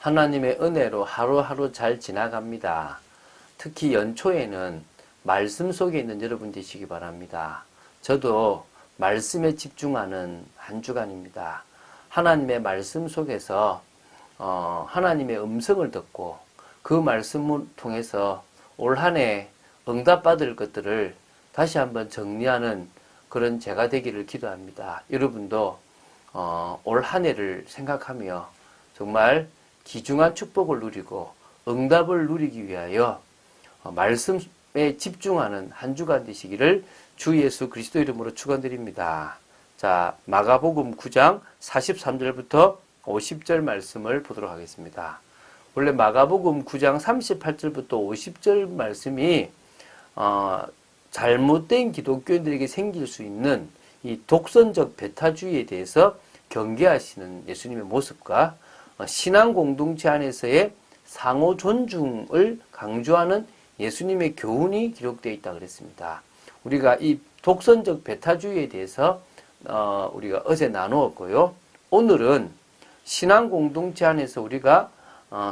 하나님의 은혜로 하루하루 잘 지나갑니다. 특히 연초에는 말씀 속에 있는 여러분 되시기 바랍니다. 저도 말씀에 집중하는 한 주간입니다. 하나님의 말씀 속에서 하나님의 음성을 듣고 그 말씀을 통해서 올 한 해 응답받을 것들을 다시 한번 정리하는 그런 제가 되기를 기도합니다. 여러분도 올 한 해를 생각하며 정말 귀중한 축복을 누리고 응답을 누리기 위하여 말씀에 집중하는 한 주간 되시기를 주 예수 그리스도 이름으로 축원드립니다. 자, 마가복음 9장 43절부터 50절 말씀을 보도록 하겠습니다. 원래 마가복음 9장 38절부터 50절 말씀이 잘못된 기독교인들에게 생길 수 있는 이 독선적 배타주의에 대해서 경계하시는 예수님의 모습과 신앙 공동체 안에서의 상호 존중을 강조하는 예수님의 교훈이 기록되어 있다 그랬습니다. 우리가 이 독선적 배타주의에 대해서 우리가 어제 나누었고요. 오늘은 신앙 공동체 안에서 우리가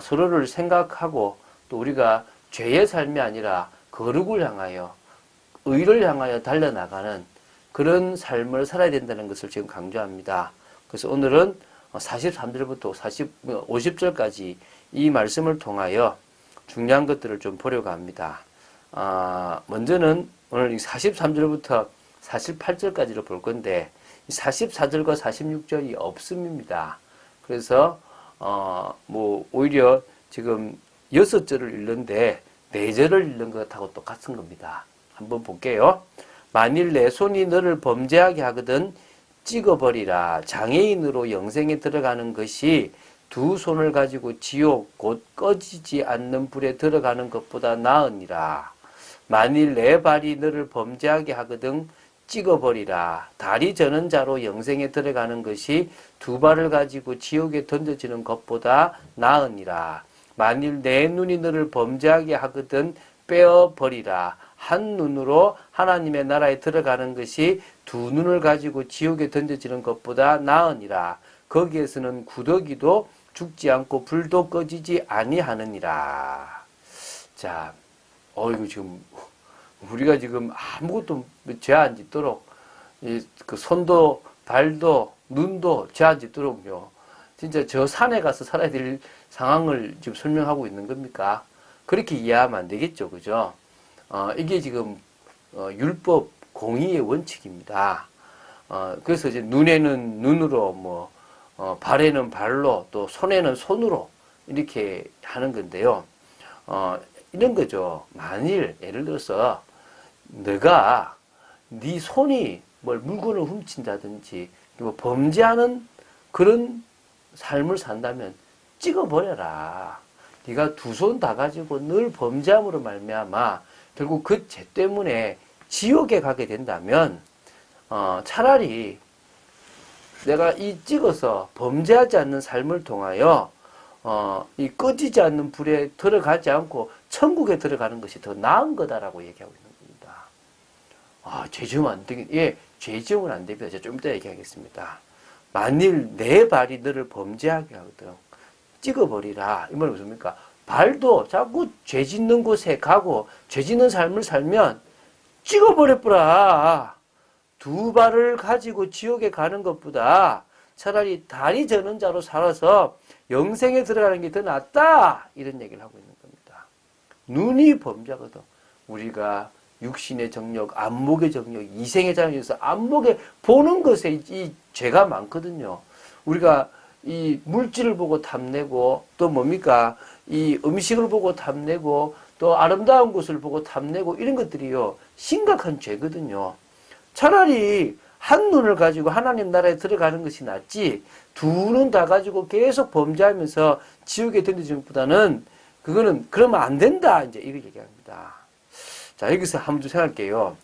서로를 생각하고 또 우리가 죄의 삶이 아니라 거룩을 향하여 의를 향하여 달려나가는 그런 삶을 살아야 된다는 것을 지금 강조합니다. 그래서 오늘은 43절부터 50절까지 이 말씀을 통하여 중요한 것들을 좀 보려고 합니다. 먼저는 오늘 43절부터 48절까지를 볼 건데 44절과 46절이 없음입니다. 그래서 오히려 지금 6절을 읽는데 4절을 읽는 것하고 똑같은 겁니다. 한번 볼게요. 만일 내 손이 너를 범죄하게 하거든 찍어버리라. 장애인으로 영생에 들어가는 것이 두 손을 가지고 지옥 곧 꺼지지 않는 불에 들어가는 것보다 나으니라. 만일 내 발이 너를 범죄하게 하거든 찍어버리라. 다리 저는 자로 영생에 들어가는 것이 두 발을 가지고 지옥에 던져지는 것보다 나으니라. 만일 내 눈이 너를 범죄하게 하거든 빼어버리라. 한 눈으로 하나님의 나라에 들어가는 것이 두 눈을 가지고 지옥에 던져지는 것보다 나으니라. 거기에서는 구더기도 죽지 않고 불도 꺼지지 아니하느니라. 자, 이거 지금 우리가 지금 아무것도 죄 안 짓도록 그 손도 발도 눈도 죄 안 짓도록요. 진짜 저 산에 가서 살아야 될 상황을 지금 설명하고 있는 겁니까? 그렇게 이해하면 안 되겠죠, 그죠? 이게 지금 율법 공의의 원칙입니다. 그래서 이제 눈에는 눈으로 발에는 발로 또 손에는 손으로 이렇게 하는 건데요. 이런 거죠. 만일 예를 들어서 너가 네 손이 뭘 물건을 훔친다든지 범죄하는 그런 삶을 산다면 찍어버려라. 네가 두 손 다 가지고 늘 범죄함으로 말미암아 결국 그 죄 때문에 지옥에 가게 된다면 차라리 내가 이 찍어서 범죄하지 않는 삶을 통하여 이 꺼지지 않는 불에 들어가지 않고 천국에 들어가는 것이 더 나은 거다라고 얘기하고 있는 겁니다. 죄 지으면 안 되겠, 죄 지으면 안 됩니다. 제가 좀 이따 얘기하겠습니다. 만일 내 발이 너를 범죄하게 하거든 찍어버리라. 이 말은 무엇입니까? 발도 자꾸 죄 짓는 곳에 가고 죄 짓는 삶을 살면 찍어버려버라. 두 발을 가지고 지옥에 가는 것보다 차라리 다리 저는 자로 살아서 영생에 들어가는 게 더 낫다. 이런 얘기를 하고 있는 겁니다. 눈이 범죄거든. 우리가 육신의 정력, 안목의 정력, 이생의 장애에서 안목에 보는 것에 이 죄가 많거든요. 우리가 이 물질을 보고 탐내고 또 뭡니까? 이 음식을 보고 탐내고 또 아름다운 곳을 보고 탐내고 이런 것들이요. 심각한 죄거든요. 차라리 한 눈을 가지고 하나님 나라에 들어가는 것이 낫지 두 눈 다 가지고 계속 범죄하면서 지옥에 던져지는 것보다는 그거는 그러면 안 된다. 이제 이렇게 얘기합니다. 자, 여기서 한번 좀 생각할게요.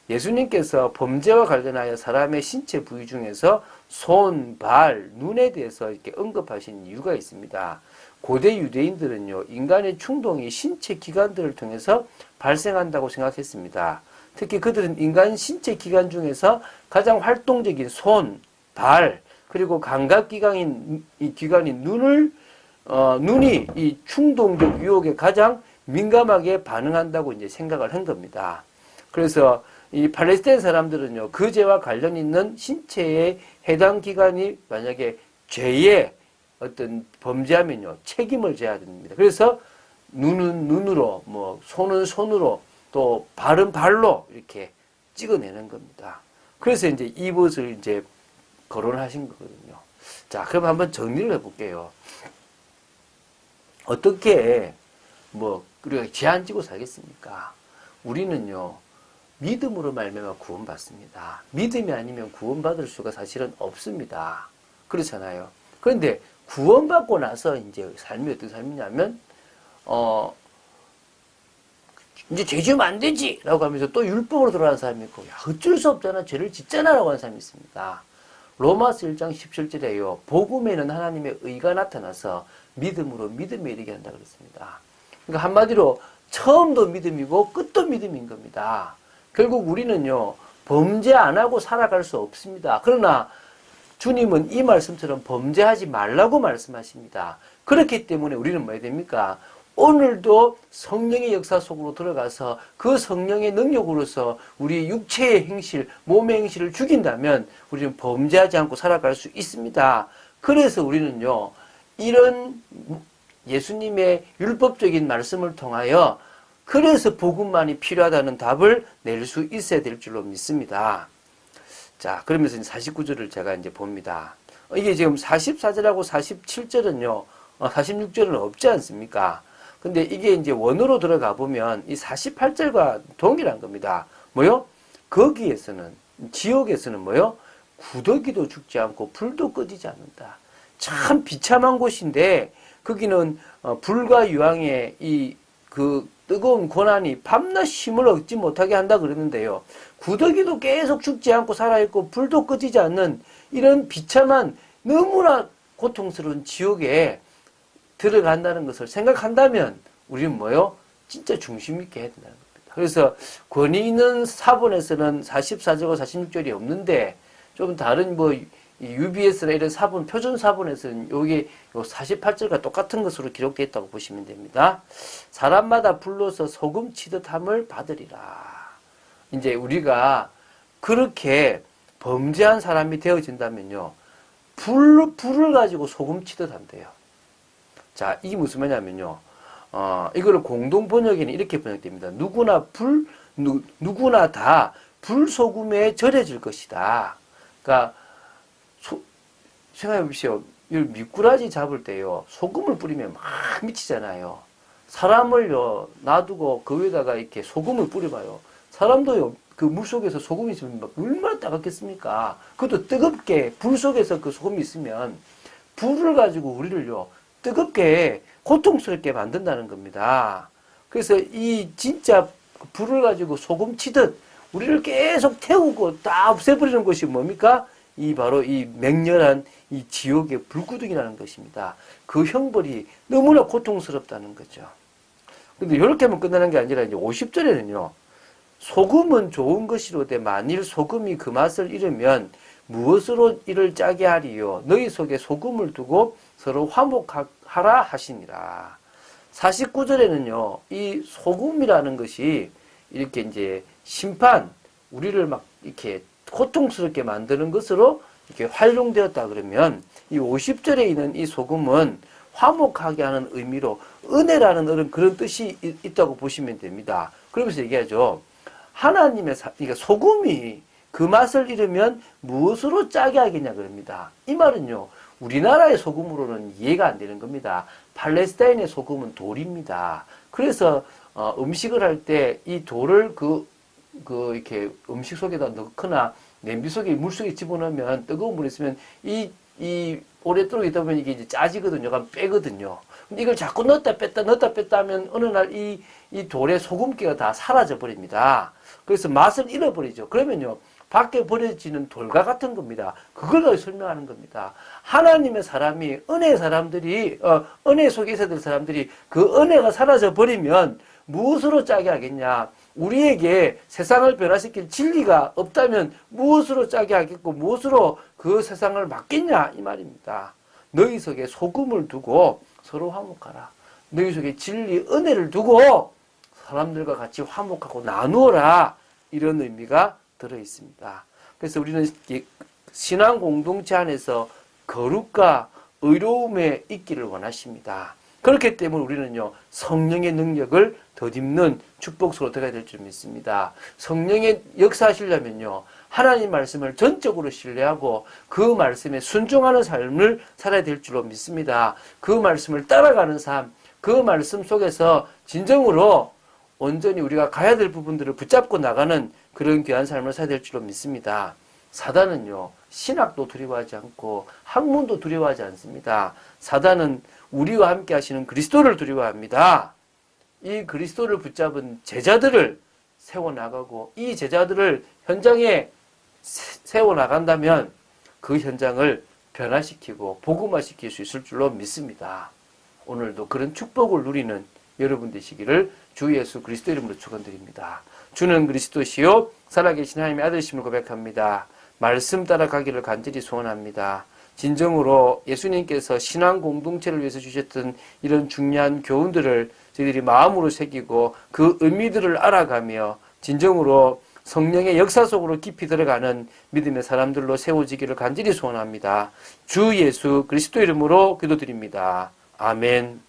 예수님께서 범죄와 관련하여 사람의 신체 부위 중에서 손, 발, 눈에 대해서 이렇게 언급하신 이유가 있습니다. 고대 유대인들은요, 인간의 충동이 신체 기관들을 통해서 발생한다고 생각했습니다. 특히 그들은 인간 신체 기관 중에서 가장 활동적인 손, 발, 그리고 감각기관인 눈을 눈이 이 충동적 유혹에 가장 민감하게 반응한다고 이제 생각을 한 겁니다. 그래서 이 팔레스타인 사람들은요, 그 죄와 관련 있는 신체의 해당 기관이 만약에 죄에 어떤 범죄하면요, 책임을 져야 됩니다. 그래서 눈은 눈으로, 뭐, 손은 손으로, 또 발은 발로 이렇게 찍어내는 겁니다. 그래서 이제 이것을 이제 거론하신 거거든요. 자, 그럼 한번 정리를 해볼게요. 어떻게, 뭐, 우리가 죄 안 지고 살겠습니까? 우리는요, 믿음으로 말미암아 구원받습니다. 믿음이 아니면 구원받을 수가 사실은 없습니다. 그렇잖아요. 그런데 구원받고 나서 이제 삶이 어떤 삶이냐면, 이제 죄 지으면 안 되지! 라고 하면서 또 율법으로 돌아가는 사람이 있고, 야, 어쩔 수 없잖아. 죄를 짓잖아. 라고 하는 사람이 있습니다. 로마서 1장 17절에요. 복음에는 하나님의 의가 나타나서 믿음으로 믿음에 이르게 한다 그랬습니다. 그러니까 한마디로 처음도 믿음이고 끝도 믿음인 겁니다. 결국 우리는요, 범죄 안 하고 살아갈 수 없습니다. 그러나 주님은 이 말씀처럼 범죄하지 말라고 말씀하십니다. 그렇기 때문에 우리는 뭐 해야 됩니까? 오늘도 성령의 역사 속으로 들어가서 그 성령의 능력으로서 우리 육체의 행실, 몸의 행실을 죽인다면 우리는 범죄하지 않고 살아갈 수 있습니다. 그래서 우리는요, 이런 예수님의 율법적인 말씀을 통하여 그래서 복음만이 필요하다는 답을 낼 수 있어야 될 줄로 믿습니다. 자, 그러면서 49절을 제가 이제 봅니다. 이게 지금 44절하고 47절은요, 46절은 없지 않습니까? 근데 이게 이제 원어로 들어가 보면 이 48절과 동일한 겁니다. 뭐요? 거기에서는, 지옥에서는 뭐요? 구더기도 죽지 않고 불도 꺼지지 않는다. 참 비참한 곳인데, 거기는 불과 유황의 그 뜨거운 고난이 밤낮 힘을 얻지 못하게 한다 그러는데요. 구더기도 계속 죽지 않고 살아있고 불도 꺼지지 않는 이런 비참한 너무나 고통스러운 지옥에 들어간다는 것을 생각한다면 우리는 뭐요? 진짜 중심 있게 해야 된다는 겁니다. 그래서 권위 있는 사본에서는 44절과 46절이 없는데 좀 다른 뭐 UBS나 이런 사본, 표준 사본에서는 여기 48절과 똑같은 것으로 기록되어 있다고 보시면 됩니다. 사람마다 불로서 소금 치듯함을 받으리라. 이제 우리가 그렇게 범죄한 사람이 되어진다면요, 불을 가지고 소금 치듯 한대요. 자, 이게 무슨 말이냐면요, 이거를 공동 번역에는 이렇게 번역됩니다. 누구나 다 불소금에 절여질 것이다. 그러니까 생각해 보십시오. 미꾸라지 잡을 때요, 소금을 뿌리면 막 미치잖아요. 사람을요, 놔두고 그 위에다가 이렇게 소금을 뿌려봐요. 사람도요, 그 물 속에서 소금이 있으면 막 얼마나 따갑겠습니까? 그것도 뜨겁게, 불 속에서 그 소금이 있으면 불을 가지고 우리를요, 뜨겁게, 고통스럽게 만든다는 겁니다. 그래서 이 진짜 불을 가지고 소금 치듯 우리를 계속 태우고 다 없애버리는 것이 뭡니까? 바로 이 맹렬한 이 지옥의 불구덩이라는 것입니다. 그 형벌이 너무나 고통스럽다는 거죠. 근데 이렇게 하면 끝나는 게 아니라 이제 50절에는요, 소금은 좋은 것이로되 만일 소금이 그 맛을 잃으면 무엇으로 이를 짜게 하리요? 너희 속에 소금을 두고 서로 화목하라 하시니라. 49절에는요, 이 소금이라는 것이 이렇게 이제 심판, 우리를 막 이렇게 고통스럽게 만드는 것으로 이렇게 활용되었다 그러면 이 50절에 있는 이 소금은 화목하게 하는 의미로 은혜라는 그런 뜻이 있다고 보시면 됩니다. 그러면서 얘기하죠. 하나님의 그러니까 소금이 그 맛을 잃으면 무엇으로 짜게 하겠냐 그럽니다. 이 말은요, 우리나라의 소금으로는 이해가 안 되는 겁니다. 팔레스타인의 소금은 돌입니다. 그래서 음식을 할 때 이 돌을 이렇게 음식 속에다 넣거나 냄비 속에 물 속에 집어넣으면 뜨거운 물에 있으면 이 오랫도록 있다 보면 이게 이제 짜지거든요. 그럼 빼거든요. 근데 이걸 자꾸 넣었다 뺐다 하면 어느 날 이 돌의 소금기가 다 사라져 버립니다. 그래서 맛을 잃어버리죠. 그러면요, 밖에 버려지는 돌과 같은 겁니다. 그걸 설명하는 겁니다. 하나님의 사람이, 은혜의 사람들이, 은혜 속에 있어야 될 사람들이 그 은혜가 사라져 버리면 무엇으로 짜게 하겠냐? 우리에게 세상을 변화시킬 진리가 없다면 무엇으로 짜게 하겠고 무엇으로 그 세상을 막겠냐? 이 말입니다. 너희 속에 소금을 두고 서로 화목하라. 너희 속에 진리, 은혜를 두고 사람들과 같이 화목하고 나누어라. 이런 의미가 들어 있습니다. 그래서 우리는 신앙 공동체 안에서 거룩과 의로움에 있기를 원하십니다. 그렇기 때문에 우리는요, 성령의 능력을 덧입는 축복으로 들어가야 될 줄 믿습니다. 성령의 역사하시려면요, 하나님 말씀을 전적으로 신뢰하고 그 말씀에 순종하는 삶을 살아야 될 줄로 믿습니다. 그 말씀을 따라가는 삶, 그 말씀 속에서 진정으로 온전히 우리가 가야 될 부분들을 붙잡고 나가는 그런 귀한 삶을 살아야 될 줄로 믿습니다. 사단은요, 신학도 두려워하지 않고 학문도 두려워하지 않습니다. 사단은 우리와 함께 하시는 그리스도를 두려워합니다. 이 그리스도를 붙잡은 제자들을 세워나가고 이 제자들을 현장에 세워나간다면 그 현장을 변화시키고 복음화시킬 수 있을 줄로 믿습니다. 오늘도 그런 축복을 누리는 여러분 되시기를 주 예수 그리스도 이름으로 축원드립니다. 주는 그리스도시요 살아계신 하나님의 아들이심을 고백합니다. 말씀 따라가기를 간절히 소원합니다. 진정으로 예수님께서 신앙 공동체를 위해서 주셨던 이런 중요한 교훈들을 저희들이 마음으로 새기고 그 의미들을 알아가며 진정으로 성령의 역사 속으로 깊이 들어가는 믿음의 사람들로 세워지기를 간절히 소원합니다. 주 예수 그리스도 이름으로 기도드립니다. 아멘.